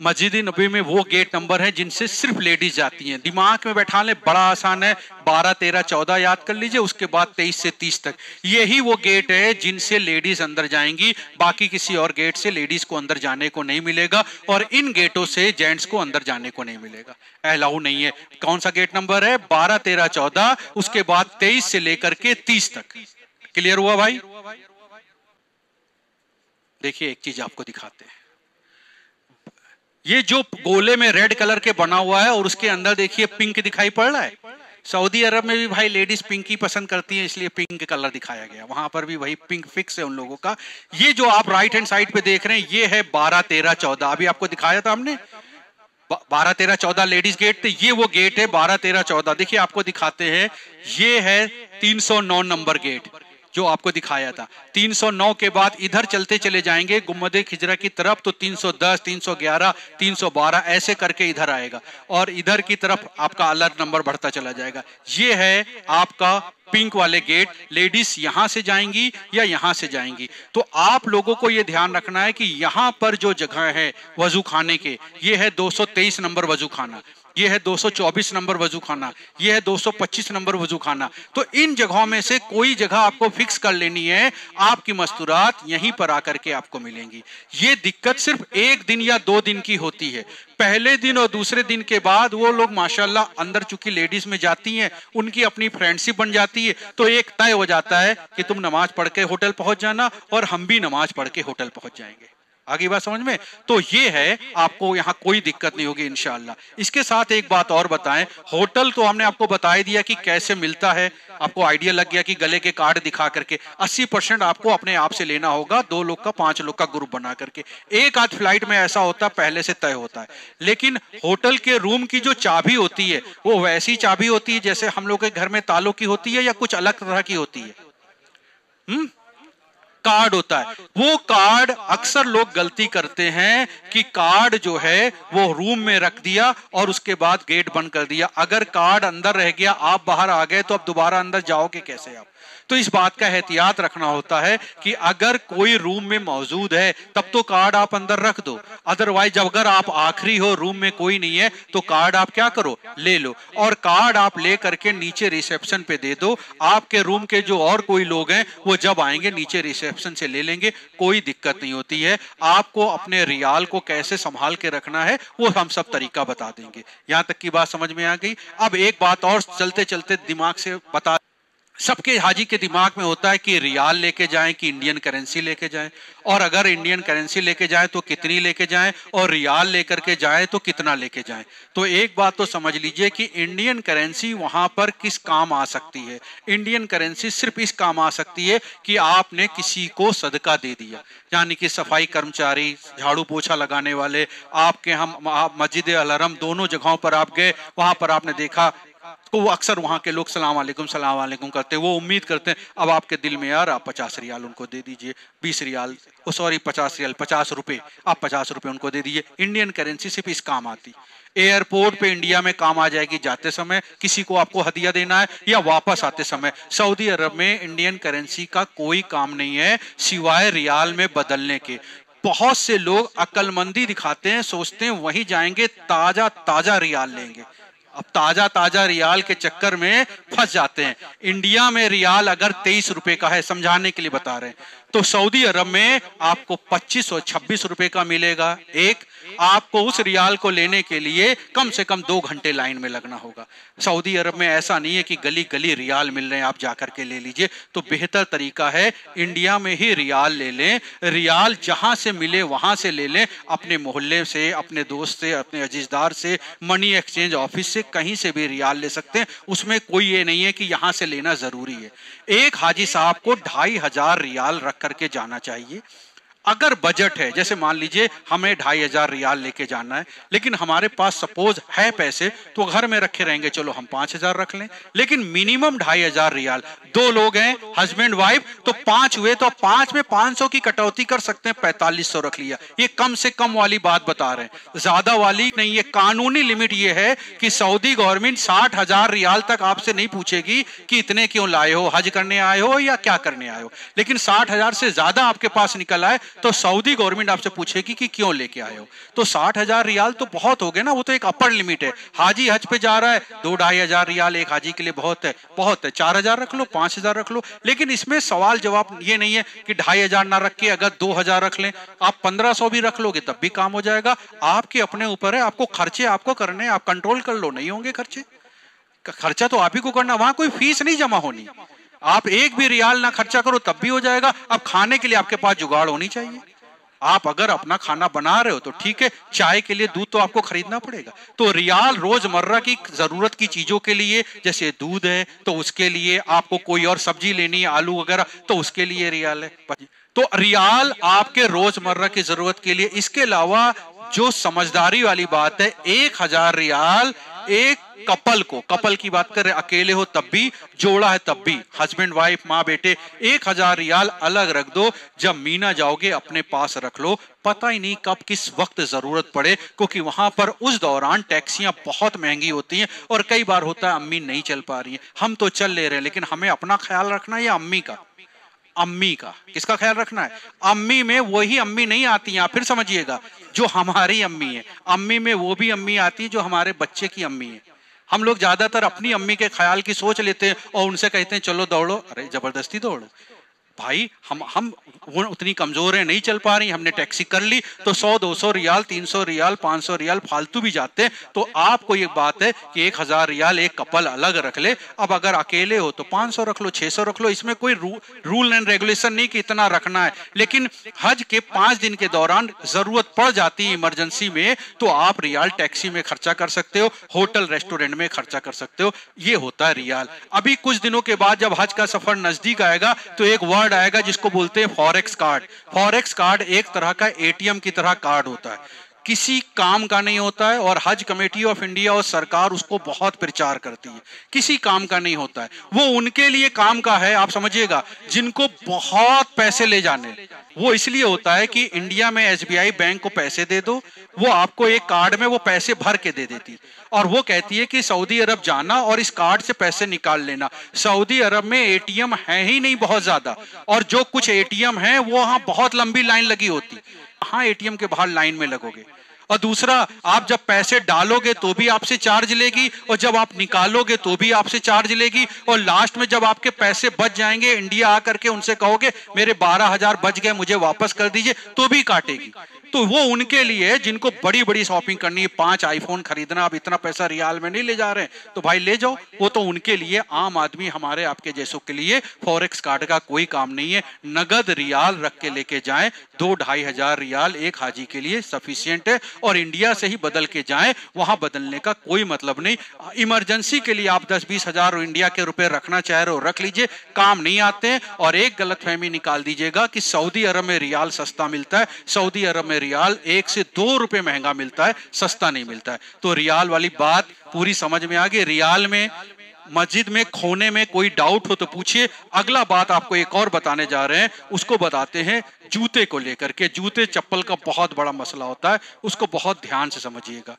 मस्जिद नबी में वो गेट नंबर है जिनसे सिर्फ लेडीज जाती हैं। दिमाग में बैठा ले, बड़ा आसान है, 12, 13, 14 याद कर लीजिए, उसके बाद 23 से 30 तक यही वो गेट है जिनसे लेडीज अंदर जाएंगी। बाकी किसी और गेट से लेडीज को अंदर जाने को नहीं मिलेगा और इन गेटों से जेंट्स को अंदर जाने को नहीं मिलेगा, अलाउ नहीं है। कौन सा गेट नंबर है? 12, 13, 14, उसके बाद 23 से लेकर के 30 तक। क्लियर हुआ भाई? देखिए एक चीज आपको दिखाते हैं, ये जो गोले में रेड कलर के बना हुआ है और उसके अंदर देखिए पिंक दिखाई पड़ रहा है। सऊदी अरब में भी भाई लेडीज पिंक ही पसंद करती हैं, इसलिए पिंक कलर दिखाया गया। वहां पर भी वही पिंक फिक्स है उन लोगों का। ये जो आप राइट हैंड साइड पे देख रहे हैं ये है 12, 13, 14। अभी आपको दिखाया था हमने 12, 13, 14 लेडीज गेट थे। ये वो गेट है 12, 13, 14। देखिए आपको दिखाते हैं, ये है 309 नंबर गेट जो आपको दिखाया था। 309 के बाद इधर चलते चले जाएंगे गुम्बद खिजरा की तरफ तो 310, 311, 312 ऐसे करके इधर आएगा और इधर की तरफ आपका अलग नंबर बढ़ता चला जाएगा। ये है आपका पिंक वाले गेट। लेडीज यहां से जाएंगी या यहां से जाएंगी। तो आप लोगों को यह ध्यान रखना है कि यहां पर जो जगह है वजू खाने के, ये है 223 नंबर वजू खाना, ये है 224 नंबर वजू खाना, ये है 225 नंबर वजू खाना। तो इन जगहों में से कोई जगह आपको फिक्स कर लेनी है। आपकी मस्तूरात यहीं पर आकर के आपको मिलेंगी। ये दिक्कत सिर्फ 1 दिन या 2 दिन की होती है। पहले दिन और दूसरे दिन के बाद वो लोग माशाल्लाह अंदर चूंकि लेडीज में जाती हैं, उनकी अपनी फ्रेंडशिप बन जाती है, तो एक तय हो जाता है कि तुम नमाज पढ़ के होटल पहुंच जाना और हम भी नमाज पढ़ के होटल पहुंच जाएंगे। आगे बात समझ में? तो ये है, आपको यहां कोई दिक्कत नहीं होगी इंशाअल्लाह। इसके साथ एक बात और बताएं, होटल तो हमने आपको बता दिया कि कैसे मिलता है, आपको आइडिया लग गया कि गले के कार्ड दिखा करके 80% आपको अपने आप से लेना होगा, 2 लोग का 5 लोग का ग्रुप बना करके। एक आध फ्लाइट में ऐसा होता है पहले से तय होता है, लेकिन होटल के रूम की जो चाबी होती है वो वैसी चाबी होती है जैसे हम लोग के घर में तालों की होती है या कुछ अलग तरह की होती है? कार्ड होता है। वो कार्ड अक्सर लोग गलती करते हैं कि कार्ड जो है वो रूम में रख दिया और उसके बाद गेट बंद कर दिया। अगर कार्ड अंदर रह गया, आप बाहर आ गए, तो अब दोबारा अंदर जाओगे कैसे आप? तो इस बात का एहतियात रखना होता है कि अगर कोई रूम में मौजूद है तब तो कार्ड आप अंदर रख दो, अदरवाइज अगर आप आखिरी हो, रूम में कोई नहीं है, तो कार्ड आप क्या करो, ले लो और कार्ड आप ले करके नीचे रिसेप्शन पे दे दो। आपके रूम के जो और कोई लोग हैं वो जब आएंगे नीचे रिसेप्शन से ले लेंगे, कोई दिक्कत नहीं होती है। आपको अपने रियाल को कैसे संभाल के रखना है वो हम सब तरीका बता देंगे। यहां तक की बात समझ में आ गई? अब एक बात और चलते चलते दिमाग से बता, सबके हाजी के दिमाग में होता है कि रियाल लेके जाएं कि इंडियन करेंसी लेके जाएं, और अगर इंडियन करेंसी लेके जाएं तो कितनी लेके जाएं, और रियाल लेकर के जाएं तो कितना लेके जाएं। तो एक बात तो समझ लीजिए कि इंडियन करेंसी वहां पर किस काम आ सकती है। इंडियन करेंसी सिर्फ इस काम आ सकती है कि आपने किसी को सदका दे दिया, यानी कि सफाई कर्मचारी, झाड़ू पोछा लगाने वाले, आपके हम मस्जिद अल हरम दोनों जगहों पर आप गए, वहां पर आपने देखा तो वो अक्सर वहां के लोग सलाम वालेकुम करते हैं। वो उम्मीद करते हैं अब आपके दिल में यार आप 50 रियाल उनको दे दीजिए, 20 रियाल, सॉरी 50 रियाल, 50 रुपए, आप 50 रुपए उनको दे दीजिए। इंडियन करेंसी सिर्फ इस काम आती। एयरपोर्ट पे इंडिया में काम आ जाएगी, जाते समय किसी को आपको हदिया देना है या वापस आते समय। सऊदी अरब में इंडियन करेंसी का कोई काम नहीं है सिवाय रियाल में बदलने के। बहुत से लोग अक्लमंदी दिखाते हैं, सोचते हैं वहीं जाएंगे ताजा ताजा रियाल लेंगे। अब ताजा ताजा रियाल के चक्कर में फंस जाते हैं। इंडिया में रियाल अगर 23 रुपए का है, समझाने के लिए बता रहे हैं, तो सऊदी अरब में आपको 25 और 26 रुपए का मिलेगा। एक आपको उस रियाल को लेने के लिए कम से कम 2 घंटे लाइन में लगना होगा। सऊदी अरब में ऐसा नहीं है कि गली गली रियाल मिल रहे हैं आप जाकर के ले लीजिए। तो बेहतर तरीका है इंडिया में ही रियाल ले लें। रियाल जहां से मिले वहां से ले लें, अपने मोहल्ले से, अपने दोस्त से, अपने अजीजदार से, मनी एक्सचेंज ऑफिस से, कहीं से भी रियाल ले सकते हैं। उसमें कोई ये नहीं है कि यहां से लेना जरूरी है। एक हाजी साहब को 2500 रियाल रख करके जाना चाहिए। अगर बजट है, जैसे मान लीजिए हमें 2500 रियाल लेके जाना है, लेकिन हमारे पास सपोज है पैसे तो घर में रखे रहेंगे, चलो हम 5000 रख लें, लेकिन मिनिमम 2500 रियाल। 2 लोग हैं, हस्बैंड वाइफ, तो 5 हुए, तो 5 में 500 की कटौती कर सकते हैं, 4500 रख लिया। ये कम से कम वाली बात बता रहे हैं, ज्यादा वाली नहीं। ये कानूनी लिमिट ये है कि सऊदी गवर्नमेंट 60,000 रियाल तक आपसे नहीं पूछेगी कि इतने क्यों लाए हो, हज करने आए हो या क्या करने आए हो, लेकिन 60,000 से ज्यादा आपके पास निकल आए तो सऊदी गवर्नमेंट आपसे पूछेगी कि क्यों लेके आए हो। तो 60,000 रियाल तो बहुत हो गए ना, वो तो एक अपर लिमिट है। हाजी हज पे जा रहा है, 2-2,500 रियाल एक हाजी के लिए बहुत है, बहुत है। 4,000 रख लो, 5,000 रख लो, लेकिन इसमें सवाल जवाब ये नहीं है कि 2,500 ना रख के अगर 2,000 रख लें, आप 1,500 भी रख लोगे तब भी काम हो जाएगा। आपके अपने ऊपर है, आपको खर्चे आपको करने, आप कंट्रोल कर लो, नहीं होंगे खर्चे, खर्चा तो आप ही को करना, वहां कोई फीस नहीं जमा होनी। आप एक भी रियाल ना खर्चा करो तब भी हो जाएगा। अब खाने के लिए आपके पास जुगाड़ होनी चाहिए। आप अगर अपना खाना बना रहे हो तो ठीक है, चाय के लिए दूध तो आपको खरीदना पड़ेगा। तो रियाल रोजमर्रा की जरूरत की चीजों के लिए, जैसे दूध है तो उसके लिए, आपको कोई और सब्जी लेनी है आलू वगैरह तो उसके लिए रियाल है। तो रियाल आपके रोजमर्रा की जरूरत के लिए। इसके अलावा जो समझदारी वाली बात है, 1,000 रियाल एक कपल को, कपल की बात कर रहे, अकेले हो तब भी, जोड़ा है तब भी, हस्बैंड वाइफ माँ बेटे, 1,000 रियाल अलग रख दो। जब मीना जाओगे अपने पास रख लो, पता ही नहीं कब किस वक्त जरूरत पड़े, क्योंकि वहां पर उस दौरान टैक्सियां बहुत महंगी होती हैं। और कई बार होता है अम्मी नहीं चल पा रही है, हम तो चल ले रहे हैं, लेकिन हमें अपना ख्याल रखना है या अम्मी का? अम्मी का। किसका ख्याल रखना है? अम्मी में वही अम्मी नहीं आती हैं, आप फिर समझिएगा, जो हमारी अम्मी है। अम्मी में वो भी अम्मी आती है जो हमारे बच्चे की अम्मी है। हम लोग ज्यादातर अपनी अम्मी के ख्याल की सोच लेते हैं और उनसे कहते हैं चलो दौड़ो। अरे जबरदस्ती दौड़ो भाई, हम वो उतनी कमजोर है, नहीं चल पा रही, हमने टैक्सी कर ली तो 100-200 रियाल, 300 रियाल, 500 रियाल फालतू भी जाते हैं। तो आपको ये बात है कि 1,000 रियाल एक कपल अलग रख ले। अब अगर अकेले हो तो 500 रख लो, 600 रख लो, इसमें कोई रूल एंड रेगुलेशन नहीं कि इतना रखना है। लेकिन हज के 5 दिन के दौरान जरूरत पड़ जाती है इमरजेंसी में, तो आप रियाल टैक्सी में खर्चा कर सकते हो, होटल रेस्टोरेंट में खर्चा कर सकते हो। ये होता है रियाल। अभी कुछ दिनों के बाद जब हज का सफर नजदीक आएगा तो एक वर्ड आएगा जिसको बोलते हैं फॉरेक्स कार्ड। फॉरेक्स कार्ड एक तरह का एटीएम की तरह कार्ड होता है, किसी काम का नहीं होता है, और हज कमेटी ऑफ इंडिया और सरकार उसको बहुत प्रचार करती है। किसी काम का नहीं होता है, वो उनके लिए काम का है, आप समझिएगा, जिनको बहुत पैसे ले जाने। वो इसलिए होता है कि इंडिया में एसबीआई बैंक को पैसे दे दो, वो आपको एक कार्ड में वो पैसे भर के दे देती, और वो कहती है कि सऊदी अरब जाना और इस कार्ड से पैसे निकाल लेना। सऊदी अरब में एटीएम है ही नहीं बहुत ज्यादा, और जो कुछ एटीएम है वो वहां बहुत लंबी लाइन लगी होती, हाँ एटीएम के बाहर लाइन में लगोगे। और दूसरा, आप जब पैसे डालोगे तो भी आपसे चार्ज लेगी, और जब आप निकालोगे तो भी आपसे चार्ज लेगी, और लास्ट में जब आपके पैसे बच जाएंगे, इंडिया आकर के उनसे कहोगे मेरे 12,000 बच गए मुझे वापस कर दीजिए, तो भी काटेगी। तो वो उनके लिए जिनको बड़ी बड़ी शॉपिंग करनी है, 5 आईफोन खरीदना, अब इतना पैसा रियाल में नहीं ले जा रहे हैं तो भाई ले जाओ, वो तो उनके लिए। आम आदमी हमारे आपके जैसों के लिए फॉरेक्स कार्ड का कोई काम नहीं है। नगद रियाल रख के लेके जाएं, 2-2,500 रियाल एक हाजी के लिए सफिशियंट है, और इंडिया से ही बदल के जाएं, वहां बदलने का कोई मतलब नहीं। इमरजेंसी के लिए आप 10-20 हजार इंडिया के रुपए रखना चाह रहे हो रख लीजिए, काम नहीं आते हैं। और एक गलतफहमी निकाल दीजिएगा कि सऊदी अरब में रियाल सस्ता मिलता है। सऊदी अरब में रियाल 1 से 2 रुपए महंगा मिलता है, सस्ता नहीं मिलता है। तो रियाल वाली बात पूरी समझ में आ गई। रियाल में, मस्जिद में खोने में कोई डाउट हो तो पूछिए। अगला बात आपको एक और बताने जा रहे हैं, उसको बताते हैं जूते को लेकर के। जूते चप्पल का बहुत बड़ा मसला होता है, उसको बहुत ध्यान से समझिएगा।